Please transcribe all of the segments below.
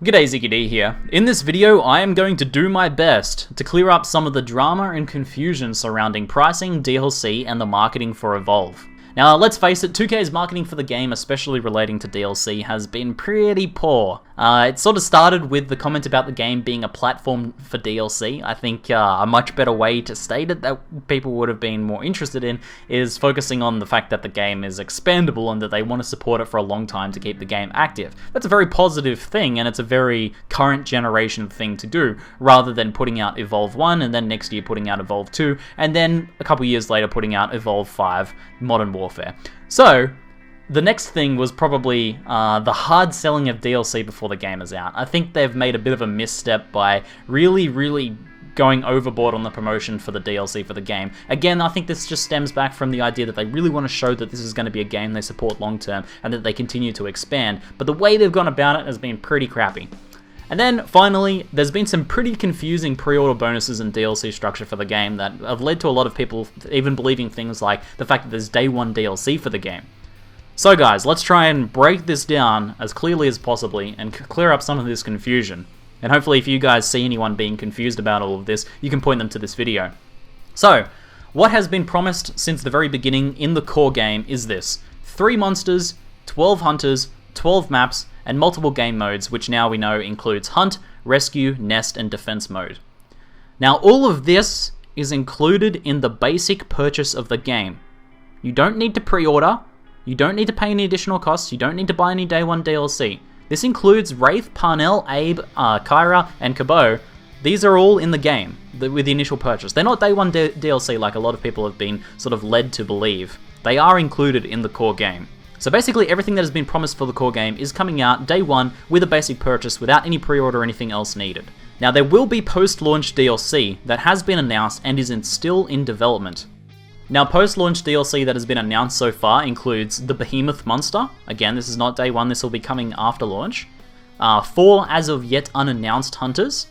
G'day, ZiggyD here. In this video, I am going to do my best to clear up some of the drama and confusion surrounding pricing, DLC, and the marketing for Evolve. Now, let's face it, 2K's marketing for the game, especially relating to DLC, has been pretty poor. It sort of started with the comment about the game being a platform for DLC. I think a much better way to state it that people would have been more interested in is focusing on the fact that the game is expandable and that they want to support it for a long time to keep the game active. That's a very positive thing, and it's a very current generation thing to do, rather than putting out Evolve 1 and then next year putting out Evolve 2, and then a couple years later putting out Evolve 5 Modern Warfare. So, the next thing was probably the hard selling of DLC before the game is out. I think they've made a bit of a misstep by really going overboard on the promotion for the DLC for the game. Again, I think this just stems back from the idea that they really want to show that this is going to be a game they support long term and that they continue to expand, but the way they've gone about it has been pretty crappy. And then, finally, there's been some pretty confusing pre-order bonuses and DLC structure for the game that have led to a lot of people even believing things like the fact that there's day one DLC for the game. So guys, let's try and break this down as clearly as possibly and clear up some of this confusion. And hopefully if you guys see anyone being confused about all of this, you can point them to this video. So, what has been promised since the very beginning in the core game is this: 3 monsters, 12 hunters, 12 maps, and multiple game modes, which now we know includes Hunt, Rescue, Nest, and Defense mode. Now all of this is included in the basic purchase of the game. You don't need to pre-order, you don't need to pay any additional costs, you don't need to buy any day one DLC. This includes Wraith, Parnell, Abe, Kyra, and Cabot. These are all in the game with the initial purchase. They're not day one DLC like a lot of people have been sort of led to believe. They are included in the core game. So basically everything that has been promised for the core game is coming out day one with a basic purchase without any pre-order or anything else needed. Now there will be post-launch DLC that has been announced and is still in development. Now post-launch DLC that has been announced so far includes the Behemoth monster. Again, this is not day one, this will be coming after launch. 4 as of yet unannounced hunters.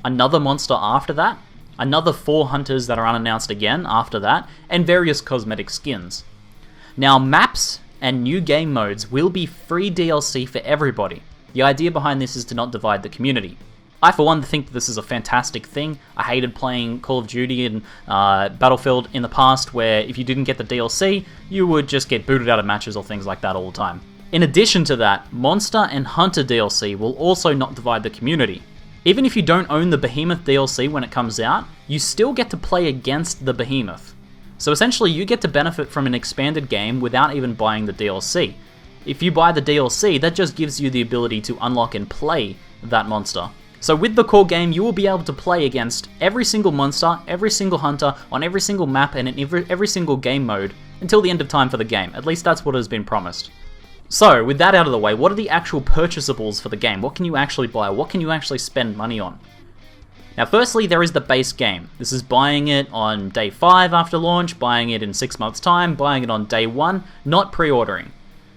Another monster after that. Another 4 hunters that are unannounced again after that. And various cosmetic skins. Now maps and new game modes will be free DLC for everybody. The idea behind this is to not divide the community. I for one think that this is a fantastic thing. I hated playing Call of Duty and Battlefield in the past where if you didn't get the DLC, you would just get booted out of matches or things like that all the time. In addition to that, Monster and Hunter DLC will also not divide the community. Even if you don't own the Behemoth DLC when it comes out, you still get to play against the Behemoth. So essentially you get to benefit from an expanded game without even buying the DLC. If you buy the DLC, that just gives you the ability to unlock and play that monster. So with the core game, you will be able to play against every single monster, every single hunter, on every single map and in every single game mode until the end of time for the game. At least that's what has been promised. So with that out of the way, what are the actual purchasables for the game? What can you actually buy? What can you actually spend money on? Now firstly, there is the base game. This is buying it on day 5 after launch, buying it in 6 months time, buying it on day 1, not pre-ordering.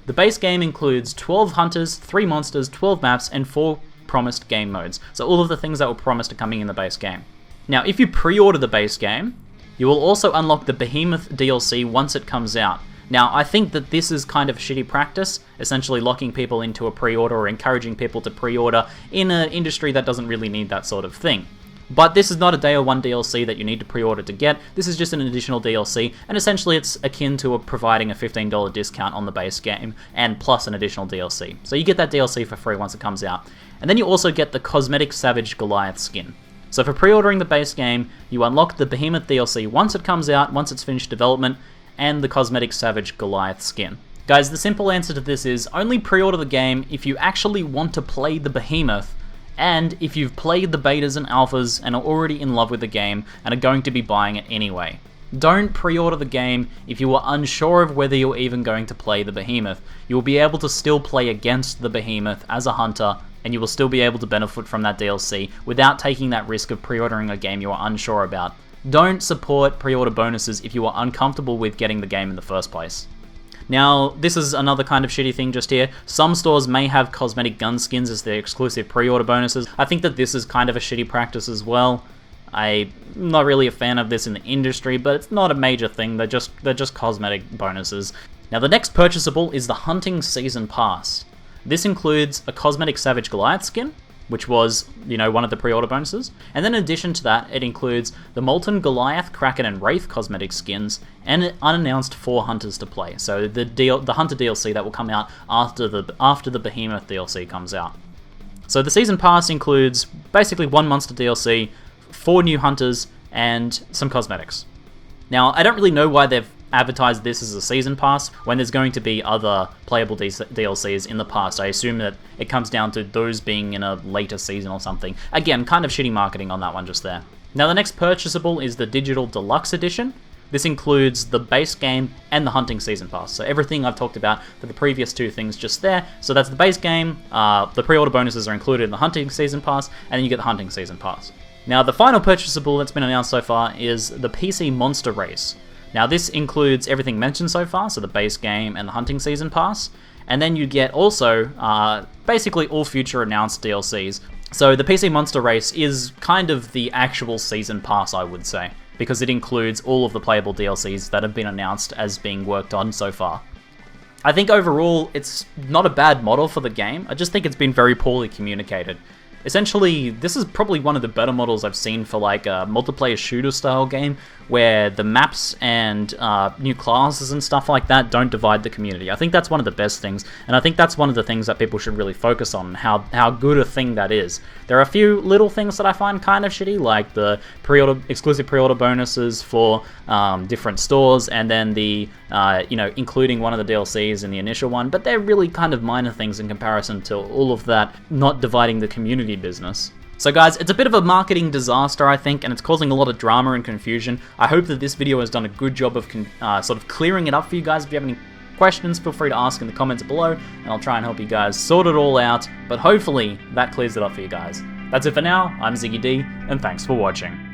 The base game includes 12 hunters, 3 monsters, 12 maps, and 4 promised game modes. So all of the things that were promised are coming in the base game. Now if you pre-order the base game, you will also unlock the Behemoth DLC once it comes out. Now I think that this is kind of shitty practice, essentially locking people into a pre-order or encouraging people to pre-order in an industry that doesn't really need that sort of thing. But this is not a day one DLC that you need to pre-order to get, this is just an additional DLC, and essentially it's akin to providing a $15 discount on the base game, and plus an additional DLC. So you get that DLC for free once it comes out. And then you also get the Cosmetic Savage Goliath skin. So for pre-ordering the base game, you unlock the Behemoth DLC once it comes out, once it's finished development, and the Cosmetic Savage Goliath skin. Guys, the simple answer to this is only pre-order the game if you actually want to play the Behemoth, and if you've played the betas and alphas and are already in love with the game and are going to be buying it anyway. Don't pre-order the game if you are unsure of whether you're even going to play the Behemoth. You will be able to still play against the Behemoth as a hunter, and you will still be able to benefit from that DLC without taking that risk of pre-ordering a game you are unsure about. Don't support pre-order bonuses if you are uncomfortable with getting the game in the first place. Now, this is another kind of shitty thing just here. Some stores may have cosmetic gun skins as their exclusive pre-order bonuses. I think that this is kind of a shitty practice as well. I'm not really a fan of this in the industry, but it's not a major thing. They're just cosmetic bonuses. Now, the next purchasable is the Hunting Season Pass. This includes a Cosmetic Savage Goliath skin, which was, one of the pre-order bonuses. And then in addition to that, it includes the Molten Goliath, Kraken, and Wraith cosmetic skins, and unannounced 4 hunters to play. So the hunter DLC that will come out after the Behemoth DLC comes out. So the season pass includes basically 1 monster DLC, 4 new hunters, and some cosmetics. Now, I don't really know why they've advertised this as a season pass when there's going to be other playable DLCs in the past. I assume that it comes down to those being in a later season or something. Again, kind of shitty marketing on that one just there. Now, the next purchasable is the Digital Deluxe Edition. This includes the base game and the hunting season pass. So everything I've talked about for the previous 2 things just there. So that's the base game, the pre-order bonuses are included in the hunting season pass, and then you get the hunting season pass. Now, the final purchasable that's been announced so far is the PC Monster Race. Now, this includes everything mentioned so far, so the base game and the hunting season pass, and then you get also basically all future announced DLCs. So the PC Monster Race is kind of the actual season pass, I would say, because it includes all of the playable DLCs that have been announced as being worked on so far. I think overall, it's not a bad model for the game, I just think it's been very poorly communicated. Essentially, this is probably one of the better models I've seen for like a multiplayer shooter style game where the maps and new classes and stuff like that don't divide the community. I think that's one of the best things, and I think that's one of the things that people should really focus on, how good a thing that is. There are a few little things that I find kind of shitty, like the exclusive pre-order bonuses for different stores, and then the including one of the DLCs in the initial one, but they're really kind of minor things in comparison to all of that not dividing the community business. So guys, it's a bit of a marketing disaster, I think, and it's causing a lot of drama and confusion. I hope that this video has done a good job of sort of clearing it up for you guys. If you have any questions, feel free to ask in the comments below, and I'll try and help you guys sort it all out, but hopefully that clears it up for you guys. That's it for now, I'm ZiggyD, and thanks for watching.